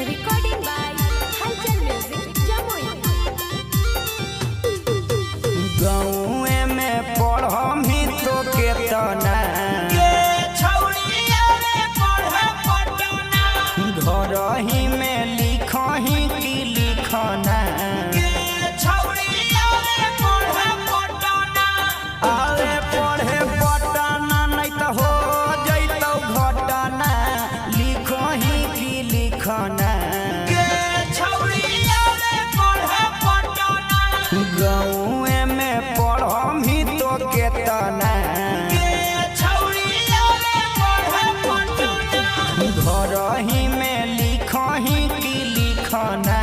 Recording by Halchal Music, Jamui। गाँवे में पढ़म ही तो केतना घर ही में लिखही की लिखना आवे पढ़े पटना नहीं तो हो जैतौ घटना लिखही की लिखना गाँवे में पढ़म ही तो केतना घर ही में लिखही की लिखना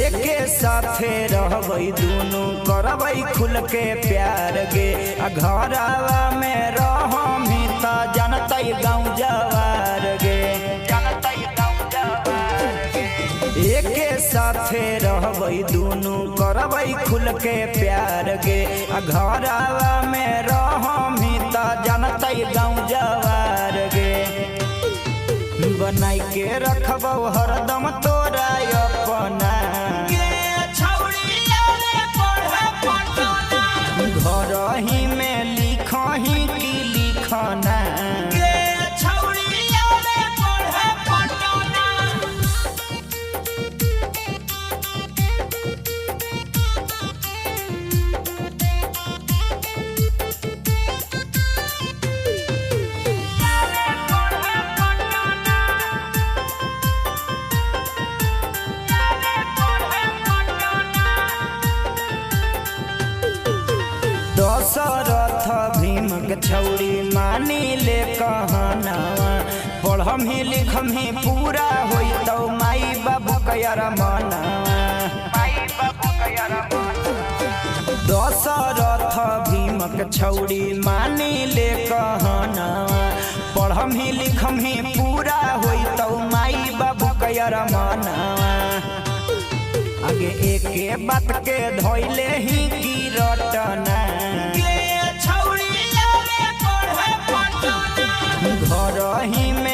एके साथे रहबै दुनू करबै खुल के प्यार गे घरवा में रहमी त जनतै गाँव जवार गे एके साथे रहबै दुनू करबै खुल के प्यार गे घरवा में रहमी त जनतै गाँव जवार गे बनाई के रखबौ हरदम तोरा अपना घर ही में लिखही की लिखना दशरथ भीम के छौरी मानी ले कहनावा पढ़म ही लिखम ही पूरा होई तो माई बाबू कयर मनावा दशरथ भीम के छौरी मानी ले कहनावा पढ़म ही लिखम ही पूरा होई तो माई बाबू कयर मनावा आगे एके बात के धोइले ही की रटना घर ही में